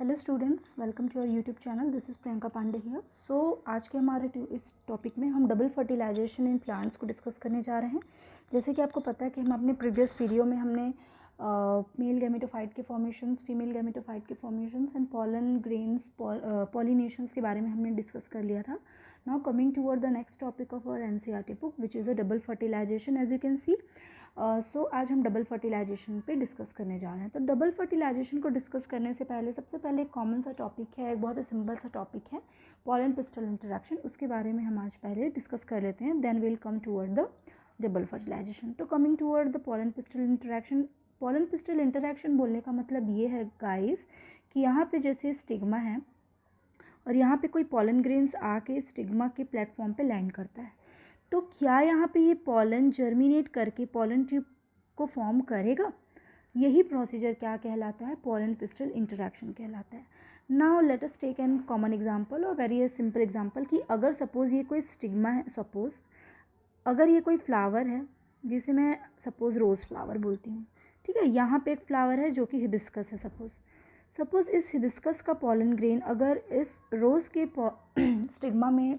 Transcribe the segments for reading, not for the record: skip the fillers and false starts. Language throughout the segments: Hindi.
Hello students, welcome to our YouTube channel. This is Priyanka Pandey here. So आज के हमारे इस टॉपिक में हम डबल फर्टिलाइजेशन इन प्लांट्स को डिस्कस करने जा रहे हैं। जैसे कि आपको पता है कि हम अपने प्रीवियस वीडियो में हमने मेल गैमेटोफाइट के फॉर्मेशंस, फीमेल गैमेटोफाइट के formations and pollen grains, pollinations के बारे में हमने डिस्कस कर लिया था। Now coming toward the next topic of our NCERT book which is a double fertilisation. As you can see so आज हम डबल फर्टिलाइजेशन पे डिस्कस करने जा रहे हैं। तो डबल फर्टिलाइजेशन को डिस्कस करने से पहले सबसे पहले एक कॉमन सा टॉपिक है, एक बहुत ही सिंपल सा टॉपिक है, पॉलन पिस्टल इंटरेक्शन। उसके बारे में हम आज पहले डिस्कस कर लेते हैं, then will come toward the double fertilisation. तो coming toward the pollen pistil interaction, pollen pistil interaction बोलने का मतलब ये है गाइस कि यहाँ पे जैसे स्टिग्मा है और यहाँ पे कोई पॉलन ग्रेन्स आके स्टिग्मा के प्लेटफॉर्म पे लैंड करता है, तो क्या यहाँ पे ये पॉलन जर्मिनेट करके पॉलन ट्यूब को फॉर्म करेगा? यही प्रोसीजर क्या कहलाता है? पॉलन पिस्टल इंटरेक्शन कहलाता है। Now let us take an common example और वेरी सिंपल एग्जांपल कि अगर सपोज ये कोई स्टिग्मा है, सपोज अगर ये कोई फ्लावर है जिसे मैं सपोज रोज़ फ्लावर बोलती हूँ, ठीक है, यहाँ पे एक फ्लावर है जो कि हिबिस्कस है। सपोज इस हिबिस्कस का पॉलन ग्रेन अगर इस रोज़ के स्टिग्मा में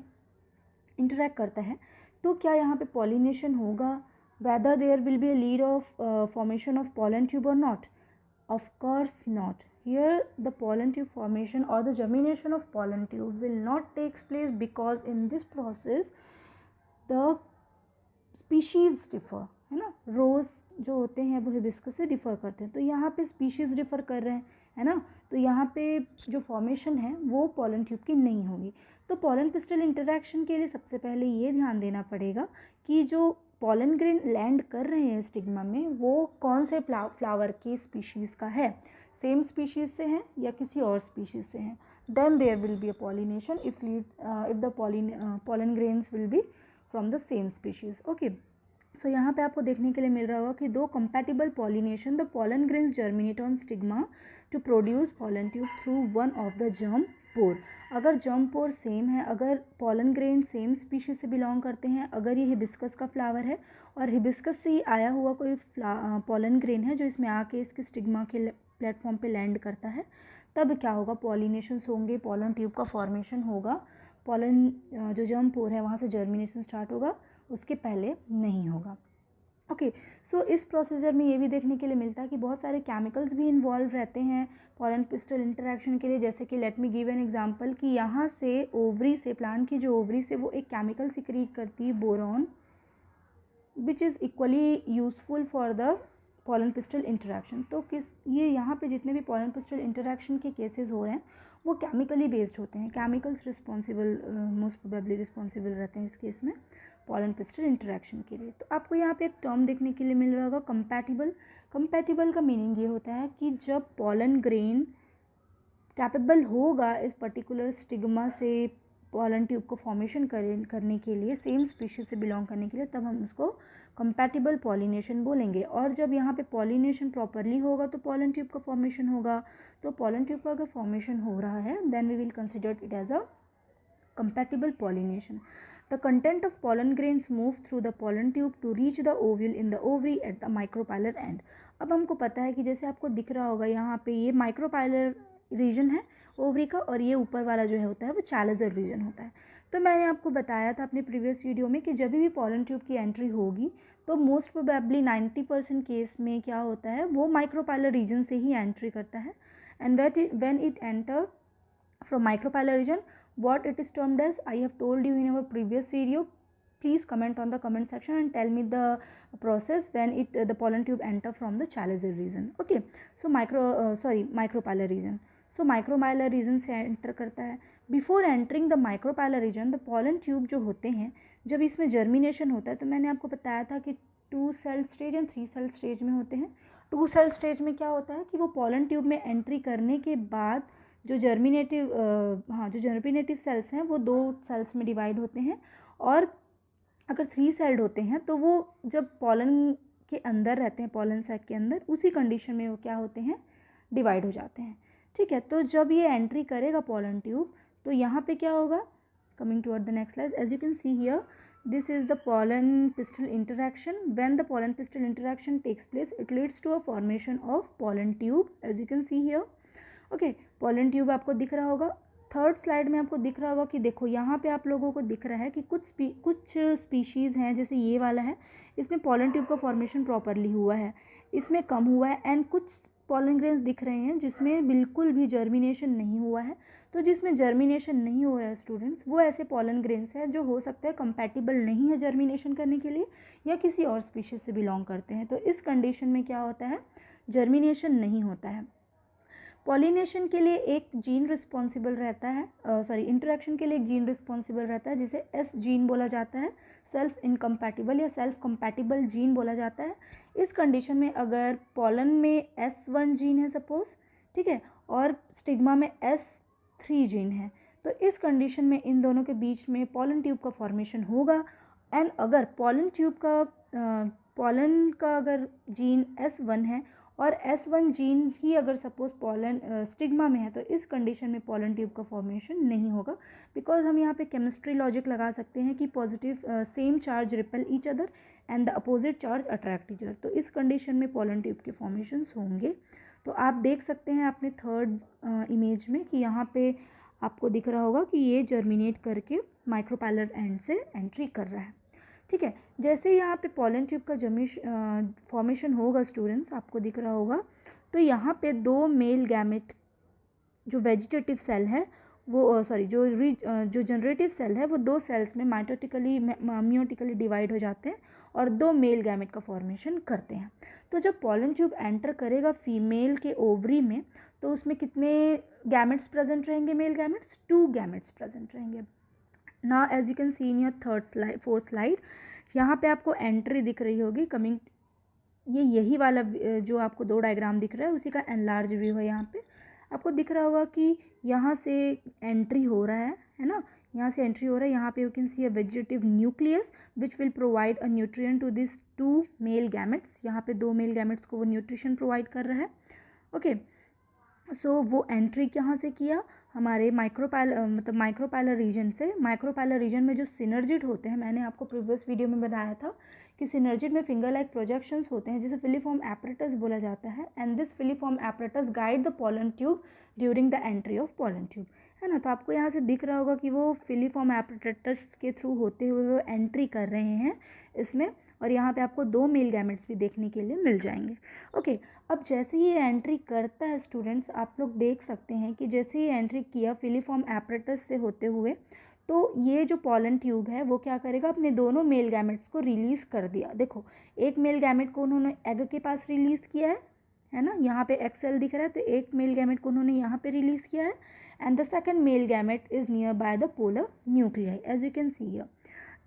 इंटरेक्ट करता है तो क्या यहाँ पे पॉलिनेशन होगा? Whether there will be a lead of formation of pollen tube और not? Of course not. Here the pollen tube formation or the germination of pollen tube will not takes place because in this process the species differ, है ना। रोज़ जो होते हैं वो हिबिस्कस से डिफ़र करते हैं, तो यहाँ पे स्पीशीज़ डिफ़र कर रहे हैं, है ना। तो यहाँ पे जो फॉर्मेशन है वो पॉलन ट्यूब की नहीं होगी। तो पॉलन पिस्टल इंटरेक्शन के लिए सबसे पहले ये ध्यान देना पड़ेगा कि जो पॉलन ग्रेन लैंड कर रहे हैं स्टिग्मा में वो कौन से फ्लावर की स्पीशीज़ का है, सेम स्पीशीज़ से हैं या किसी और स्पीशीज़ से हैं। Then there will be a pollination if the pollen grains will be from the same species. Okay, so यहाँ पे आपको देखने के लिए मिल रहा होगा कि दो compatible pollination, the pollen grains germinate on stigma to produce pollen tube through one of the germ pore. अगर जर्म पोर सेम है, अगर पॉलन ग्रेन सेम स्पीशीज से बिलोंग करते हैं, अगर ये हिबिस्कस का फ्लावर है और हिबिस्कस से ही आया हुआ कोई पॉलन ग्रेन है जो इसमें आके इसके स्टिग्मा के प्लेटफॉर्म पे लैंड करता है, तब क्या होगा? पॉलिनेशंस होंगे, पॉलन ट्यूब का फॉर्मेशन होगा, पॉलन जो जर्म पोर है वहाँ से जर्मिनेशन स्टार्ट होगा, उसके पहले नहीं होगा। ओके, सो इस प्रोसीजर में ये भी देखने के लिए मिलता है कि बहुत सारे केमिकल्स भी इन्वॉल्व रहते हैं पॉलन पिस्टल इंटरेक्शन के लिए। जैसे कि let me give an example कि यहाँ से ओवरी से, प्लांट की जो ओवरी से वो एक केमिकल सिक्रीट करती है, boron, which is equally useful for the pollen pistil interaction. तो ये यहाँ पे जितने भी पॉलन पिस्टल इंटरेक्शन के केसेस हो रहे हैं वो केमिकली बेस्ड होते हैं। Chemicals responsible, most probably responsible रहते हैं इस केस में पॉलन पिस्टल इंटरेक्शन के लिए। तो आपको यहाँ पे एक टर्म देखने के लिए मिल रहा होगा, कंपैटिबल। कंपैटिबल का मीनिंग ये होता है कि जब पॉलन ग्रेन कैपेबल होगा इस पर्टिकुलर स्टिग्मा से पॉलन ट्यूब को फॉर्मेशन करने के लिए, सेम स्पीशीज से बिलोंग करने के लिए, तब हम उसको कंपैटिबल पॉलिनेशन बोलेंगे। और जब यहाँ पे पॉलिनेशन प्रॉपरली होगा तो पॉलन ट्यूब का फॉर्मेशन होगा। तो पॉलन ट्यूब का अगर फॉर्मेशन हो रहा है then we will consider it as a compatible pollination. The content of pollen grains move through the pollen tube to reach the ovule in the ovary at the micropylar end. अब हमको पता है कि जैसे आपको दिख रहा होगा यहाँ पे ये माइक्रोपाइलर रीजन है ओवरी का और ये ऊपर वाला जो है होता है वो चैलेजर रीजन होता है। तो मैंने आपको बताया था अपने प्रीवियस वीडियो में कि जब भी पॉलन ट्यूब की एंट्री होगी तो मोस्ट प्रोबेबली 90% केस में क्या होता है वो माइक्रोपाइलर रीजन से ही एंट्री करता है। And when it enter from micropylar region, what it is termed as, I have told you in our previous video. Please comment on the comment section and tell me the process when the pollen tube enter from the chalicer region. Okay, so micropylar region. So micropylar region से enter करता है। Before entering the micropylar region, the pollen tube जो होते हैं जब इसमें germination होता है, तो मैंने आपको बताया था कि 2 cell stage and 3 cell stage में होते हैं। 2 cell stage में क्या होता है कि वो pollen tube में एंट्री करने के बाद जो जर्मिनेटिव सेल्स हैं वो 2 सेल्स में डिवाइड होते हैं, और अगर 3 सेल्ड होते हैं तो वो जब पॉलन के अंदर रहते हैं, पॉलन सैक के अंदर, उसी कंडीशन में वो क्या होते हैं? डिवाइड हो जाते हैं। ठीक है, तो जब ये एंट्री करेगा पॉलन ट्यूब तो यहाँ पे क्या होगा? Coming toward the next slide, as you can see here, this is the pollen pistil interaction. When the pollen pistil interaction takes place, it leads to a formation of pollen tube, as you can see here. Okay, pollen tube आपको दिख रहा होगा। थर्ड स्लाइड में आपको दिख रहा होगा कि देखो यहाँ पे आप लोगों को दिख रहा है कि कुछ स्पीशीज़ हैं, जैसे ये वाला है, इसमें पॉलन ट्यूब का फॉर्मेशन प्रॉपरली हुआ है, इसमें कम हुआ है। एंड कुछ पॉलन ग्रेन्स दिख रहे हैं जिसमें बिल्कुल भी जर्मिनेशन नहीं हुआ है। तो जिसमें जर्मिनेशन नहीं हो रहा है स्टूडेंट्स, वो ऐसे पॉलन ग्रेन्स हैं जो हो सकता है कंपैटिबल नहीं है जर्मिनेशन करने के लिए, या किसी और स्पीशीज़ से बिलोंग करते हैं। तो इस कंडीशन में क्या होता है, जर्मिनेशन नहीं होता है। पॉलिनेशन के लिए एक जीन रिस्पॉन्सिबल रहता है, इंटरेक्शन के लिए एक जीन रिस्पॉन्सिबल रहता है जिसे एस जीन बोला जाता है, सेल्फ इनकम्पैटिबल या सेल्फ कंपैटिबल जीन बोला जाता है। इस कंडीशन में अगर पॉलन में S1 जीन है सपोज, ठीक है, और स्टिग्मा में S3 जीन है, तो इस कंडीशन में इन दोनों के बीच में पॉलन ट्यूब का फॉर्मेशन होगा। एंड अगर पॉलन का अगर जीन S1 है और S1 जीन ही अगर सपोज पॉलन स्टिग्मा में है, तो इस कंडीशन में पॉलन ट्यूब का फॉर्मेशन नहीं होगा, बिकॉज हम यहाँ पे केमिस्ट्री लॉजिक लगा सकते हैं कि positive same charge repel each other and the opposite charge attract each other. तो इस कंडीशन में पॉलन ट्यूब के फॉर्मेशंस होंगे। तो आप देख सकते हैं अपने थर्ड इमेज में कि यहाँ पे आपको दिख रहा होगा कि ये जर्मिनेट करके माइक्रोपैलर एंड से एंट्री कर रहा है, ठीक है। जैसे यहाँ पे पॉलन ट्यूब का फॉर्मेशन होगा स्टूडेंट्स, आपको दिख रहा होगा, तो यहाँ पे दो मेल गैमेट जो वेजिटेटिव सेल है वो जो जनरेटिव सेल है वो दो सेल्स में मियोटिकली डिवाइड हो जाते हैं और दो मेल गैमेट का फॉर्मेशन करते हैं। तो जब पॉलन ट्यूब एंटर करेगा फीमेल के ओवरी में, तो उसमें कितने गैमेट्स प्रेजेंट रहेंगे, मेल गैमेट्स, 2 गैमेट्स प्रेजेंट रहेंगे। ना as you can see in your fourth slide, यहाँ पे आपको एंट्री दिख रही होगी कमिंग, यही वाला जो आपको 2 डायग्राम दिख रहा है उसी का एनलार्ज व्यू है। यहाँ पे आपको दिख रहा होगा कि यहाँ से एंट्री हो रहा है ना, यहाँ से एंट्री हो रहा है। यहाँ पे you can see a vegetative nucleus which will provide a nutrient to this 2 male gametes. यहाँ पे 2 मेल गैमेट्स को वो न्यूट्रिशन प्रोवाइड कर रहा है। ओके, सो वो एंट्री कहाँ से किया, हमारे माइक्रोपैलर रीजन से। माइक्रोपैलर रीजन में जो सिनर्जिड होते हैं, मैंने आपको प्रीवियस वीडियो में बताया था कि सिनर्जिड में फिंगर लाइक प्रोजेक्शंस होते हैं जिसे फिलीफॉर्म एपरेटस बोला जाता है। And this filiform apparatus guide the pollen tube during the entry of pollen tube, है ना। तो आपको यहाँ से दिख रहा होगा कि वो फिलीफॉर्म एपरेटस के थ्रू होते हुए वो एंट्री कर रहे हैं इसमें, और यहाँ पे आपको 2 मेल गैमेट्स भी देखने के लिए मिल जाएंगे। ओके, अब जैसे ही ये एंट्री करता है स्टूडेंट्स, आप लोग देख सकते हैं कि जैसे ही एंट्री किया फिलीफॉर्म एपरेटस से होते हुए, तो ये जो पॉलन ट्यूब है वो क्या करेगा, अपने दोनों मेल गैमेट्स को रिलीज़ कर दिया। देखो, एक मेल गैमेट को उन्होंने एग के पास रिलीज़ किया है ना, यहाँ पे एक्सेल दिख रहा है, तो एक मेल गैमेट को उन्होंने यहाँ पे रिलीज़ किया है। And the second male gamete is near by the polar nuclei, as you can see here.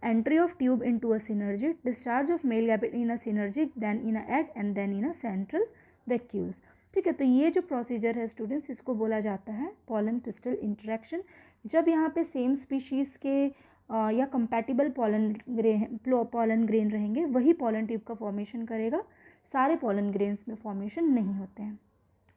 Entry of tube into a synergid, discharge of male gamete in a synergid, then in a egg and then in a central vacuole, ठीक है। तो ये जो प्रोसीजर है स्टूडेंट्स, इसको बोला जाता है पॉलन पिस्टल इंटरेक्शन। जब यहाँ पे सेम स्पीशीज़ के या कंपैटिबल पॉलन ग्रेन रहेंगे, वही पॉलन ट्यूब का फॉर्मेशन करेगा, सारे पॉलन ग्रेन्स में फॉर्मेशन नहीं होते हैं।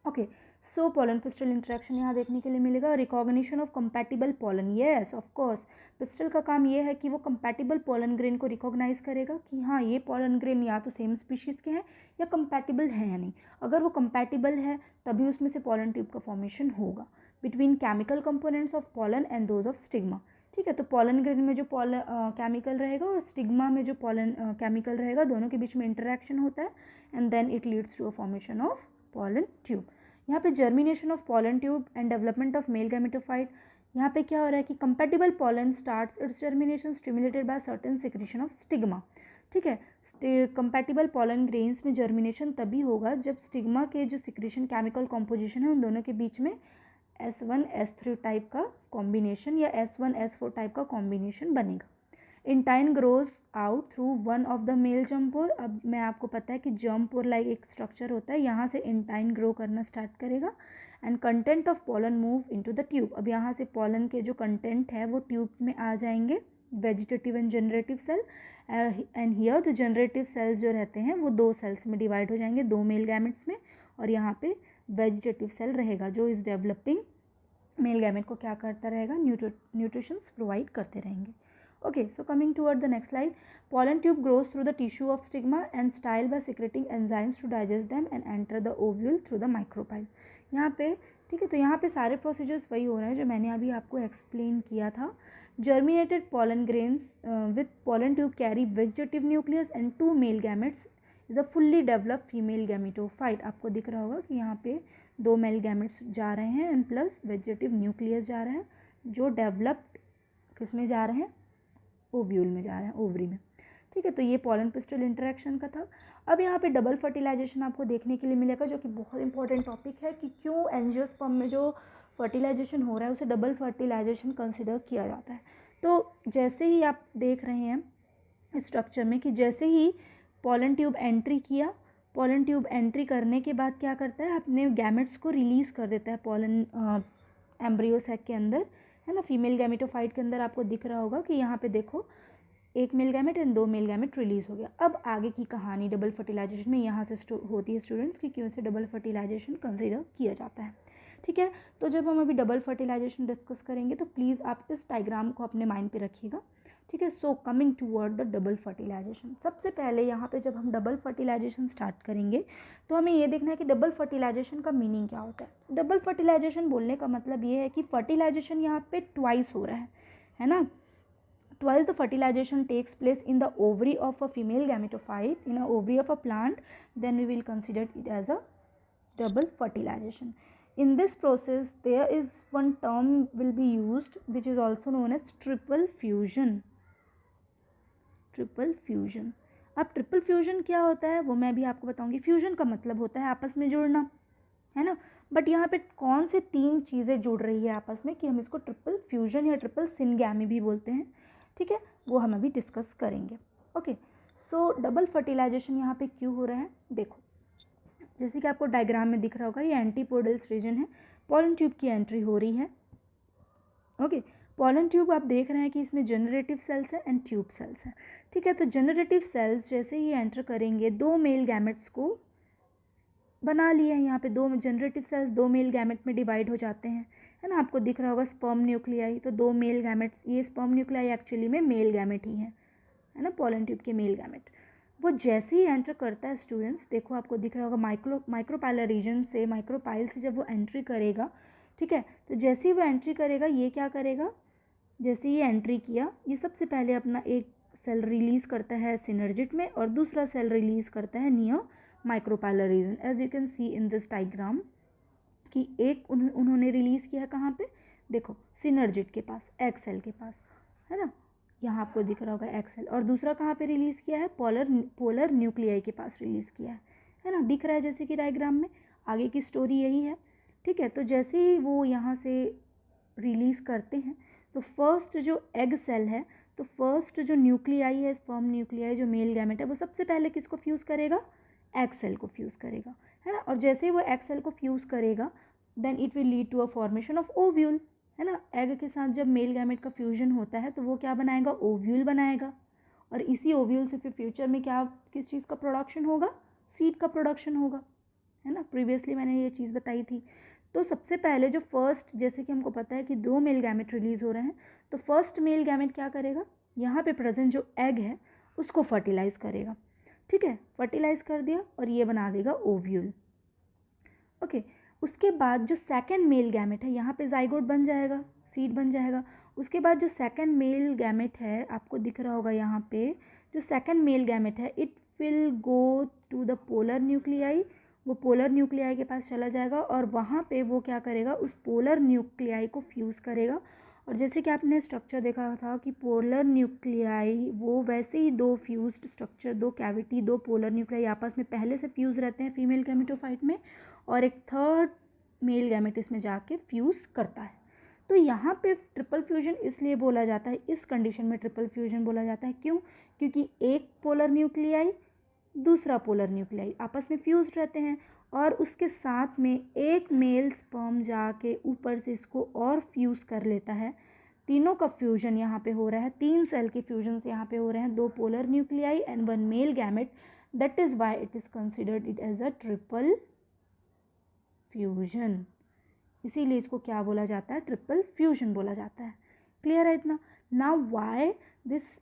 ओके, सो पॉलन पिस्टल इंटरेक्शन यहाँ देखने के लिए मिलेगा। Recognition of compatible pollen, yes of course, pistol का काम ये है कि वो कंपैटिबल पॉलन ग्रेन को रिकॉग्नाइज करेगा कि हाँ ये पॉलन ग्रेन या तो सेम स्पीशीज़ के हैं या कंपैटिबल है या नहीं। अगर वो कंपैटिबल है तभी उसमें से पॉलन ट्यूब का फॉर्मेशन होगा between chemical components of pollen and those of stigma, ठीक है। तो पॉलन ग्रेन में जो केमिकल रहेगा और स्टिग्मा में जो पॉलन केमिकल रहेगा, दोनों के बीच में इंटरेक्शन होता है and then it leads to a formation of pollen tube. यहाँ पे germination of pollen tube and development of male gametophyte, यहाँ पे क्या हो रहा है कि compatible pollen starts its germination stimulated by certain secretion of stigma, ठीक है। कंपैटिबल पॉलन ग्रेन्स में जर्मिनेशन तभी होगा जब स्टिग्मा के जो सिक्रीशन केमिकल कॉम्पोजिशन है उन दोनों के बीच में S1S3 टाइप का कॉम्बिनेशन या S1S4 टाइप का कॉम्बिनेशन बनेगा। Intine grows out through one of the male germ pore. अब मैं आपको पता है कि जम्पोर लाइक एक स्ट्रक्चर होता है, यहाँ से इंटाइन ग्रो करना स्टार्ट करेगा and content of pollen move into the tube. अब यहाँ से पॉलन के जो कंटेंट है वो ट्यूब में आ जाएंगे, vegetative and generative cell. And here the generative cells जो रहते हैं वो 2 सेल्स में डिवाइड हो जाएंगे, 2 मेल गैमेट्स में, और यहाँ पे वेजिटेटिव सेल रहेगा जो इस डेवलपिंग मेल गैमेट को क्या करता रहेगा, न्यूट्रिशंस प्रोवाइड करते रहेंगे। Okay, so coming toward the next slide, pollen tube grows through the tissue of stigma and style by secreting enzymes to digest them and enter the ovule through the micropyle. यहाँ पे ठीक है, तो यहाँ पे सारे प्रोसीजर्स वही हो रहे हैं जो मैंने अभी आपको एक्सप्लेन किया था। Germinated pollen grains with pollen tube carry vegetative nucleus and 2 male gametes is a fully developed female gametophyte. आपको दिख रहा होगा कि यहाँ पे 2 मेल गैमेट्स जा रहे हैं एंड प्लस वेजिटेटिव न्यूक्लियस जा रहा है, जो डेवलप्ड किस में जा रहे हैं, ओव्यूल में जा रहे हैं, ओवरी में। ठीक है, तो ये पॉलन पिस्टल इंटरेक्शन का था। अब यहाँ पे डबल फर्टिलाइजेशन आपको देखने के लिए मिलेगा, जो कि बहुत इंपॉर्टेंट टॉपिक है कि क्यों एंजियोस्पर्म में जो फर्टिलाइजेशन हो रहा है उसे डबल फर्टिलाइजेशन कंसिडर किया जाता है। तो जैसे ही आप देख रहे हैं स्ट्रक्चर में कि जैसे ही पॉलन ट्यूब एंट्री किया, पॉलन ट्यूब एंट्री करने के बाद क्या करता है, अपने गैमेट्स को रिलीज़ कर देता है पॉलन एम्ब्रियो सैक के अंदर, है ना। फीमेल गैमेटोफाइट के अंदर आपको दिख रहा होगा कि यहाँ पे देखो 1 male gamete and 2 male gamete release हो गया। अब आगे की कहानी डबल फर्टिलाइजेशन में यहाँ से होती है स्टूडेंट्स कि क्यों से डबल फर्टिलाइजेशन कंसिडर किया जाता है। ठीक है, तो जब हम अभी डबल फर्टिलाइजेशन डिस्कस करेंगे तो प्लीज़ आप इस डायग्राम को अपने माइंड पे रखिएगा। ठीक है, so coming toward the double fertilization, सबसे पहले यहाँ पे जब हम डबल फर्टिलाइजेशन स्टार्ट करेंगे तो हमें ये देखना है कि डबल फर्टिलाइजेशन का मीनिंग क्या होता है। डबल फर्टिलाइजेशन बोलने का मतलब ये है कि फर्टिलाइजेशन यहाँ पे ट्वाइस हो रहा है ना। Twice the fertilization takes place in the ovary of a female gametophyte, in a ovary of a plant, then we will consider it as a double fertilization. In this process, there is one term will be used which is also known as triple fusion. Triple fusion. अब ट्रिपल फ्यूजन क्या होता है वो मैं भी आपको बताऊंगी। फ्यूजन का मतलब होता है आपस में जुड़ना, है ना। बट यहाँ पे कौन से 3 चीज़ें जुड़ रही है आपस में कि हम इसको ट्रिपल फ्यूजन या ट्रिपल सिनगैमी भी बोलते हैं। ठीक है, वो हम अभी डिस्कस करेंगे। ओके, सो डबल फर्टिलाइजेशन यहाँ पे क्यों हो रहा है, देखो जैसे कि आपको डायग्राम में दिख रहा होगा, ये एंटीपोडल्स रीजन है, पॉलन ट्यूब की एंट्री हो रही है। ओके, पॉलन ट्यूब आप देख रहे हैं कि इसमें जनरेटिव सेल्स है एंड ट्यूब सेल्स है। ठीक है, तो जनरेटिव सेल्स जैसे ही एंटर करेंगे 2 मेल गैमेट्स को बना लिए हैं। यहाँ पे 2 जनरेटिव सेल्स 2 मेल गैमेट में डिवाइड हो जाते हैं, है ना। आपको दिख रहा होगा स्पर्म न्यूक्लियाई, तो 2 मेल गैमेट्स, ये स्पर्म न्यूक्लियाई एक्चुअली में मेल गैमेट ही है ना, पॉलन ट्यूब के मेल गैमेट। वो जैसे ही एंटर करता है स्टूडेंट्स, देखो आपको दिख रहा होगा माइक्रोपाइलर रीजन से, माइक्रोपाइल से जब वो एंट्री करेगा, ठीक है, तो जैसे ही वो एंट्री करेगा ये क्या करेगा, जैसे ये एंट्री किया ये सबसे पहले अपना एक सेल रिलीज़ करता है सिनर्जिट में और दूसरा सेल रिलीज़ करता है near micropylar region. As you can see in this diagram कि एक उन्होंने रिलीज़ किया है कहाँ पे, देखो सिनर्जिट के पास, एग सेल के पास, है ना, यहाँ आपको दिख रहा होगा एग सेल, और दूसरा कहाँ पे रिलीज़ किया है, पोलर न्यूक्लियाई के पास रिलीज़ किया है ना, दिख रहा है जैसे कि डायग्राम में। आगे की स्टोरी यही है। ठीक है, तो जैसे ही वो यहाँ से रिलीज़ करते हैं तो फर्स्ट जो एग सेल है, तो फर्स्ट जो न्यूक्लियाई है, स्पर्म न्यूक्लियाई जो मेल गैमेट है, वो सबसे पहले किसको फ्यूज़ करेगा, एग सेल को फ्यूज़ करेगा, है ना। और जैसे ही वो एग सेल को फ्यूज़ करेगा then it will lead to a formation of ovule, है ना। एग के साथ जब मेल गैमेट का फ्यूजन होता है तो वो क्या बनाएगा, ओव्यूल बनाएगा, और इसी ओव्यूल से फिर फ्यूचर में क्या, किस चीज़ का प्रोडक्शन होगा, सीड का प्रोडक्शन होगा, है ना। प्रीवियसली मैंने ये चीज़ बताई थी। तो सबसे पहले जो फर्स्ट, जैसे कि हमको पता है कि 2 मेल गैमेट रिलीज़ हो रहे हैं, तो फर्स्ट मेल गैमेट क्या करेगा, यहाँ पे प्रेजेंट जो एग है उसको फर्टिलाइज़ करेगा। ठीक है, फर्टिलाइज़ कर दिया और ये बना देगा ओव्यूल। ओके, उसके बाद जो सेकंड मेल गैमेट है यहाँ पे जाइगोट बन जाएगा, सीड बन जाएगा। उसके बाद जो सेकंड मेल गैमेट है, आपको दिख रहा होगा यहाँ पे जो सेकंड मेल गैमेट है, it will go to the polar nuclei, वो पोलर न्यूक्लियाई के पास चला जाएगा और वहाँ पे वो क्या करेगा, उस पोलर न्यूक्लियाई को फ्यूज़ करेगा। और जैसे कि आपने स्ट्रक्चर देखा था कि पोलर न्यूक्लियाई वो वैसे ही 2 fused structure, 2 cavity, 2 polar nuclei आपस में पहले से फ्यूज़ रहते हैं फीमेल गैमेटोफाइट में, और एक थर्ड मेल गैमेट इसमें जाके फ्यूज़ करता है। तो यहाँ पे ट्रिपल फ्यूजन इसलिए बोला जाता है, इस कंडीशन में ट्रिपल फ्यूजन बोला जाता है, क्यों, क्योंकि एक पोलर न्यूक्लियाई दूसरा पोलर न्यूक्लियाई आपस में फ्यूज्ड रहते हैं और उसके साथ में एक मेल स्पर्म जाके ऊपर से इसको और फ्यूज़ कर लेता है। तीनों का फ्यूजन यहाँ पे हो रहा है, 3 सेल के फ्यूजन से यहाँ पे हो रहे हैं, 2 polar nuclei and 1 male gamete. That is why it is considered it as a triple fusion. इसीलिए इसको क्या बोला जाता है, ट्रिपल फ्यूजन बोला जाता है। क्लियर है इतना। Now why this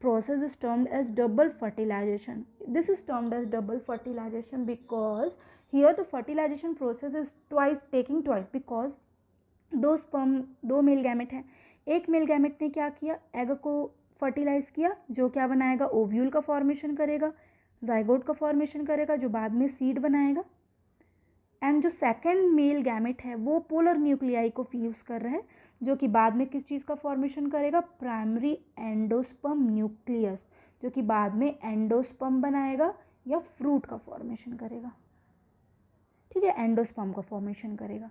process is termed as double fertilization. This is termed as double fertilization because here the fertilization process is taking twice because दो स्पर्म, दो मेल गैमेट हैं, एक मेल गैमेट ने क्या किया, एग को फर्टिलाइज किया, जो क्या बनाएगा, ओव्यूल का फॉर्मेशन करेगा, जाइगोट का फॉर्मेशन करेगा, जो बाद में सीड बनाएगा। एंड जो सेकंड मेल गैमेट है वो पोलर न्यूक्लियाई को फ्यूज कर रहा है, जो कि बाद में किस चीज़ का फॉर्मेशन करेगा, प्राइमरी एंडोस्पर्म न्यूक्लियस, जो कि बाद में एंडोस्पर्म बनाएगा या फ्रूट का फॉर्मेशन करेगा। ठीक है, एंडोस्पर्म का फॉर्मेशन करेगा।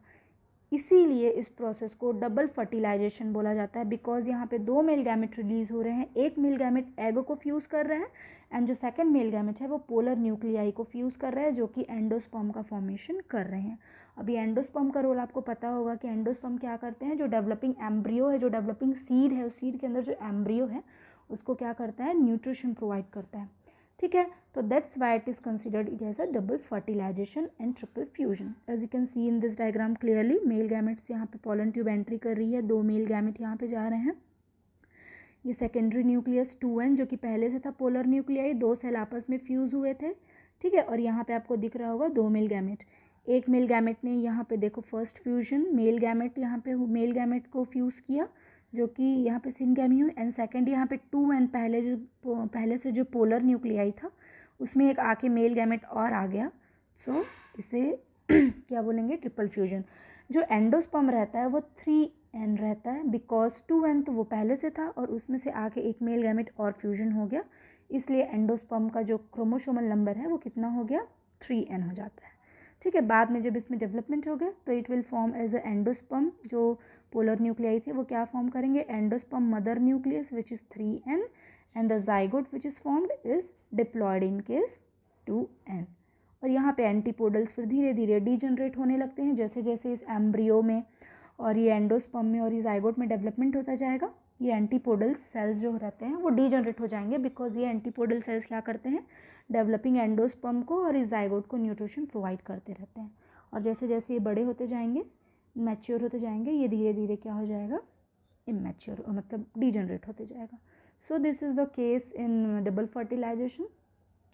इसीलिए इस प्रोसेस को डबल फर्टिलाइजेशन बोला जाता है, बिकॉज यहाँ पे दो मेल गैमेट रिलीज हो रहे हैं, एक मेल गैमेट एग को फ्यूज कर रहा है एंड जो सेकंड मेल गैमेट है वो पोलर न्यूक्लियाई को फ्यूज कर रहा है, जो कि एंडोस्पर्म का फॉर्मेशन कर रहे हैं। अभी एंडोस्पर्म का रोल आपको पता होगा कि एंडोस्पर्म क्या करते हैं, जो डेवलपिंग एम्ब्रियो है, जो डेवलपिंग सीड है, उस सीड के अंदर जो एम्ब्रियो है उसको क्या करता है, न्यूट्रिशन प्रोवाइड करता है। ठीक है, तो that's why it is considered it as a double fertilization and triple fusion. As you can see in this diagram clearly, male gametes यहाँ पे पोलन ट्यूब एंट्री कर रही है, दो मेल गैमेट यहाँ पे जा रहे हैं। ये सेकेंडरी न्यूक्लियस 2n जो कि पहले से था पोलर न्यूक्लियाई, दो सेल आपस में फ्यूज हुए थे। ठीक है, और यहाँ पे आपको दिख रहा होगा दो मेल गैमेट, एक मेल गैमेट ने यहाँ पे देखो फर्स्ट फ्यूजन, मेल गैमेट यहाँ पे मेल गैमेट को फ्यूज़ किया जो कि यहाँ पे सिनगैमी हुई, एंड सेकंड यहाँ पे 2n पहले से जो पोलर न्यूक्लियाई था उसमें एक आके मेल गैमेट और आ गया, सो इसे क्या बोलेंगे, ट्रिपल फ्यूजन। जो एंडोस्पर्म रहता है वो 3n रहता है, बिकॉज 2n तो वो पहले से था और उसमें से आके एक मेल गैमेट और फ्यूजन हो गया, इसलिए एंडोस्पर्म का जो क्रोमोसोमल नंबर है वो कितना हो गया, 3n हो जाता है। ठीक है, बाद में जब इसमें डेवलपमेंट हो गया तो it will form as a endosperm, जो पोलर न्यूक्लियाई थे वो क्या फॉर्म करेंगे, endosperm mother nucleus which is 3n and the zygote which is formed is diploid in case 2n। और यहाँ पे एंटीपोडल्स फिर धीरे धीरे डीजनरेट होने लगते हैं, जैसे जैसे इस एम्ब्रियो में और ये एंडोस्पर्म में और ये जाइगोट में डेवलपमेंट होता जाएगा, ये एंटीपोडल सेल्स जो रहते हैं वो डीजनरेट हो जाएंगे, बिकॉज ये एंटीपोडल सेल्स क्या करते हैं, डेवलपिंग एंडोस्पर्म को और इस जाइगोट को न्यूट्रिशन प्रोवाइड करते रहते हैं। और जैसे जैसे ये बड़े होते जाएंगे, मैच्योर होते जाएंगे, ये धीरे धीरे क्या हो जाएगा, इमैच्योर, मतलब डीजनरेट होते जाएगा। So this is the case in double fertilization.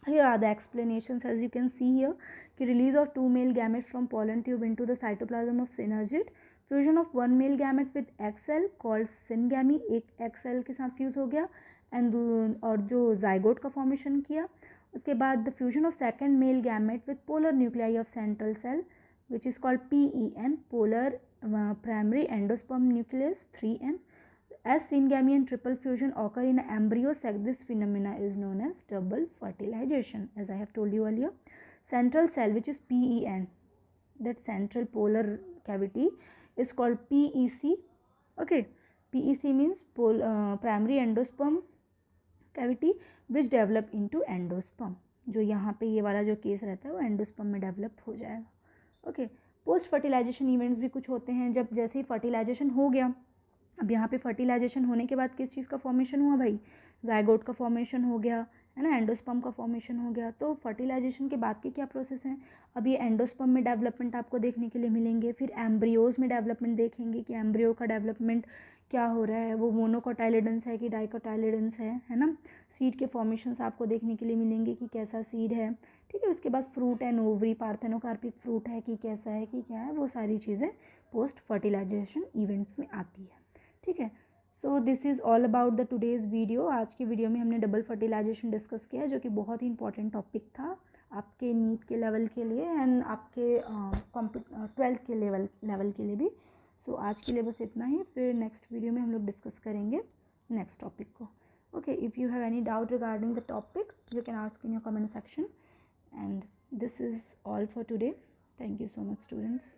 Here are the explanations, as you can see here, कि release of two male gametes from pollen tube into the cytoplasm of synergid, fusion of one male gamete with egg cell called syngamy, एक egg cell के साथ फ्यूज हो गया एंड और जो जाइगोट का फॉर्मेशन किया, उसके बाद the fusion of second male gamete with polar nuclei of central cell which is called PEN, polar primary endosperm nucleus 3n. As syngamy and triple fusion occur in an embryo sac, this phenomena is known as double fertilization. As I have told you earlier, central cell which is PEN, that central polar cavity is called PEC. Okay, PEC means primary endosperm cavity which develop into endosperm. जो यहाँ पे ये वाला जो केस रहता है वो एंडोस्पर्म में डेवलप हो जाएगा। ओके, पोस्ट फर्टिलाइजेशन इवेंट्स भी कुछ होते हैं, जब जैसे ही फर्टिलाइजेशन हो गया, अब यहाँ पे फर्टिलाइजेशन होने के बाद किस चीज़ का फॉर्मेशन हुआ भाई, जाइगोट का फॉर्मेशन हो गया है ना, एंडोस्पर्म का फॉर्मेशन हो गया। तो फर्टिलाइजेशन के बाद के क्या प्रोसेस हैं, अब ये एंडोस्पर्म में डेवलपमेंट आपको देखने के लिए मिलेंगे, फिर एम्ब्रियोज में डेवलपमेंट देखेंगे कि एम्ब्रियो का डेवलपमेंट क्या हो रहा है, वो मोनोकोटाइलिडेंस है कि डाइकोटाइलिडेंस है ना। सीड के फॉर्मेशंस आपको देखने के लिए मिलेंगे कि कैसा सीड है। ठीक है, उसके बाद fruit and ovary, parthenocarpic fruit है कि कैसा है कि क्या है, वो सारी चीज़ें पोस्ट फर्टिलाइजेशन इवेंट्स में आती है। ठीक है, so this is all about the today's video. आज की वीडियो में हमने डबल फर्टिलाइजेशन डिस्कस किया, जो कि बहुत ही इंपॉर्टेंट टॉपिक था आपके नीट के लेवल के लिए एंड आपके 12th के लेवल के लिए भी। सो आज के लिए बस इतना ही, फिर नेक्स्ट वीडियो में हम लोग डिस्कस करेंगे नेक्स्ट टॉपिक को। Okay, if you have any doubt regarding the topic you can ask in your comment section, and this is all for today. Thank you so much students.